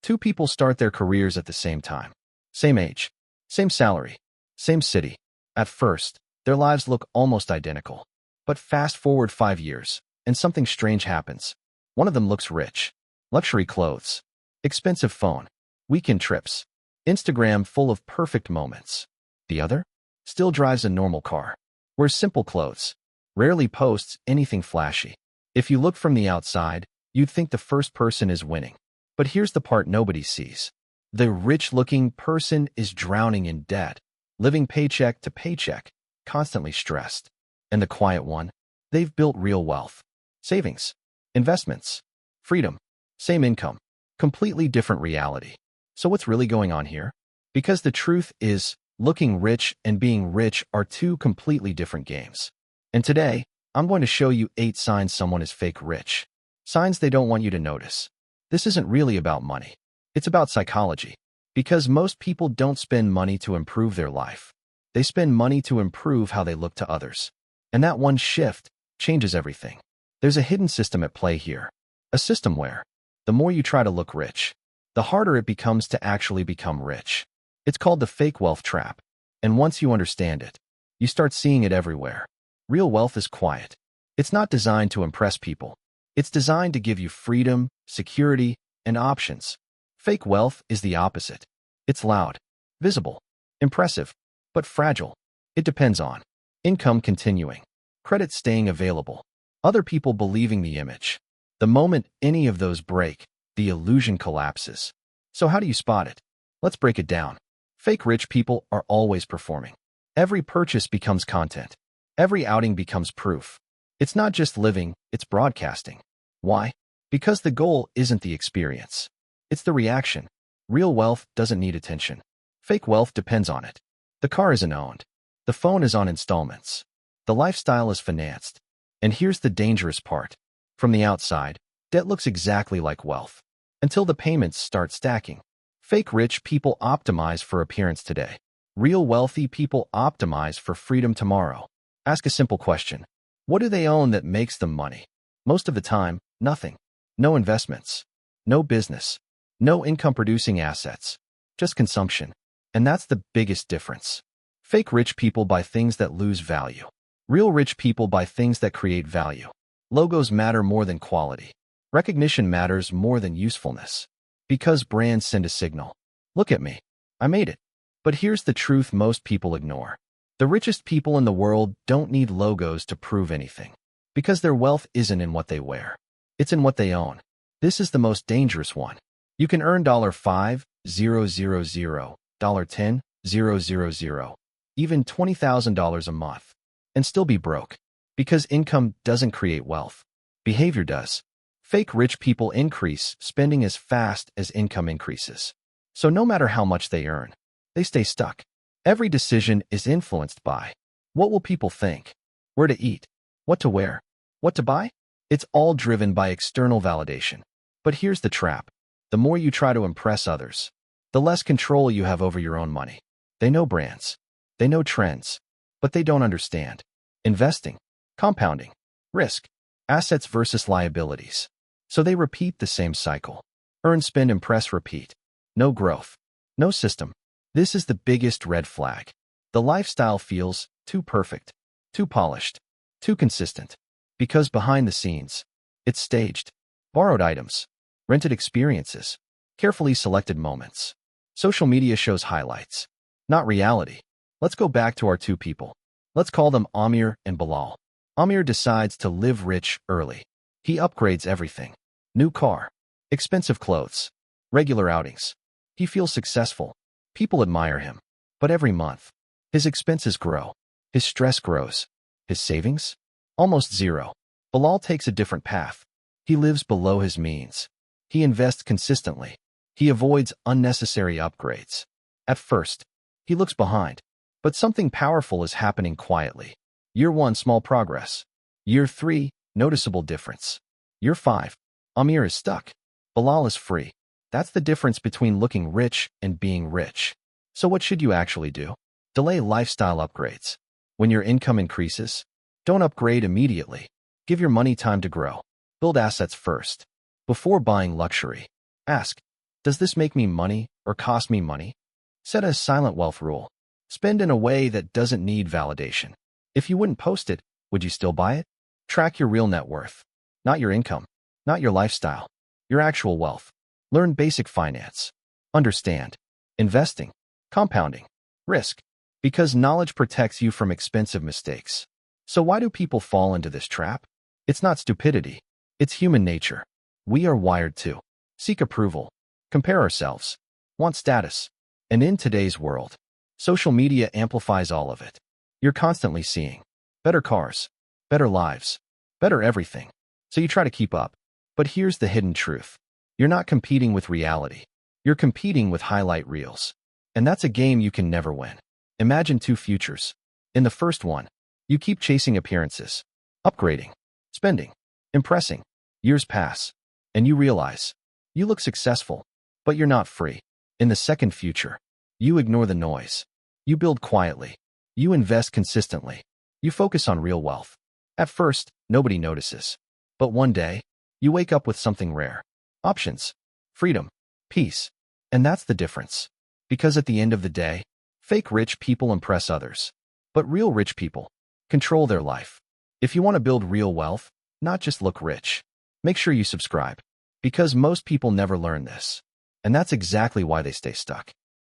Two people start their careers at the same time. Same age, same salary, same city. At first, their lives look almost identical. But fast forward 5 years, and something strange happens. One of them looks rich. Luxury clothes, expensive phone, weekend trips, Instagram full of perfect moments. The other still drives a normal car, wears simple clothes, rarely posts anything flashy. If you look from the outside, you'd think the first person is winning. But here's the part nobody sees. The rich-looking person is drowning in debt, living paycheck to paycheck, constantly stressed. And the quiet one? They've built real wealth. Savings, investments, freedom, same income, completely different reality. So what's really going on here? Because the truth is, looking rich and being rich are two completely different games. And today, I'm going to show you 8 signs someone is fake rich. Signs they don't want you to notice. This isn't really about money. It's about psychology. Because most people don't spend money to improve their life. They spend money to improve how they look to others. And that one shift changes everything. There's a hidden system at play here. A system where, the more you try to look rich, the harder it becomes to actually become rich. It's called the fake wealth trap. And once you understand it, you start seeing it everywhere. Real wealth is quiet. It's not designed to impress people. It's designed to give you freedom, security, and options. Fake wealth is the opposite. It's loud, visible, impressive, but fragile. It depends on income continuing, credit staying available, other people believing the image. The moment any of those break, the illusion collapses. So how do you spot it? Let's break it down. Fake rich people are always performing. Every purchase becomes content. Every outing becomes proof. It's not just living, it's broadcasting. Why? Because the goal isn't the experience. It's the reaction. Real wealth doesn't need attention. Fake wealth depends on it. The car isn't owned. The phone is on installments. The lifestyle is financed. And here's the dangerous part. From the outside, debt looks exactly like wealth. Until the payments start stacking. Fake rich people optimize for appearance today. Real wealthy people optimize for freedom tomorrow. Ask a simple question. What do they own that makes them money? Most of the time, nothing. No investments. No business. No income-producing assets. Just consumption. And that's the biggest difference. Fake rich people buy things that lose value. Real rich people buy things that create value. Logos matter more than quality. Recognition matters more than usefulness. Because brands send a signal. Look at me. I made it. But here's the truth most people ignore. The richest people in the world don't need logos to prove anything. Because their wealth isn't in what they wear. It's in what they own. This is the most dangerous one. You can earn $5,000, $10,000, even $20,000 a month, and still be broke. Because income doesn't create wealth. Behavior does. Fake rich people increase spending as fast as income increases. So no matter how much they earn, they stay stuck. Every decision is influenced by what will people think, where to eat, what to wear, what to buy? It's all driven by external validation. But here's the trap. The more you try to impress others, the less control you have over your own money. They know brands. They know trends. But they don't understand investing, compounding, risk, assets versus liabilities. So they repeat the same cycle. Earn, spend, impress, repeat. No growth. No system. This is the biggest red flag. The lifestyle feels too perfect, too polished, too consistent. Because behind the scenes, it's staged. Borrowed items, rented experiences, carefully selected moments. Social media shows highlights, not reality. Let's go back to our two people. Let's call them Amir and Bilal. Amir decides to live rich early. He upgrades everything. New car, expensive clothes, regular outings. He feels successful. People admire him. But every month, his expenses grow. His stress grows. His savings? Almost zero. Bilal takes a different path. He lives below his means. He invests consistently. He avoids unnecessary upgrades. At first, he looks behind. But something powerful is happening quietly. Year 1, small progress. Year 3, noticeable difference. Year 5, Amir is stuck. Bilal is free. That's the difference between looking rich and being rich. So what should you actually do? Delay lifestyle upgrades. When your income increases, don't upgrade immediately. Give your money time to grow. Build assets first. Before buying luxury, ask, Does this make me money or cost me money? Set a silent wealth rule. Spend in a way that doesn't need validation. If you wouldn't post it, would you still buy it? Track your real net worth. Not your income. Not your lifestyle. Your actual wealth. Learn basic finance. Understand. Investing. Compounding. Risk. Because knowledge protects you from expensive mistakes. So why do people fall into this trap? It's not stupidity. It's human nature. We are wired to seek approval, compare ourselves, want status. And in today's world, social media amplifies all of it. You're constantly seeing better cars, better lives, better everything. So you try to keep up. But here's the hidden truth. You're not competing with reality. You're competing with highlight reels. And that's a game you can never win. Imagine two futures. In the first one, you keep chasing appearances, upgrading, spending, impressing. Years pass, and you realize you look successful, but you're not free. In the second future, you ignore the noise. You build quietly. You invest consistently. You focus on real wealth. At first, nobody notices. But one day, you wake up with something rare. Options, freedom, peace. And that's the difference. Because at the end of the day, fake rich people impress others. But real rich people control their life. If you want to build real wealth, not just look rich, make sure you subscribe. Because most people never learn this. And that's exactly why they stay stuck.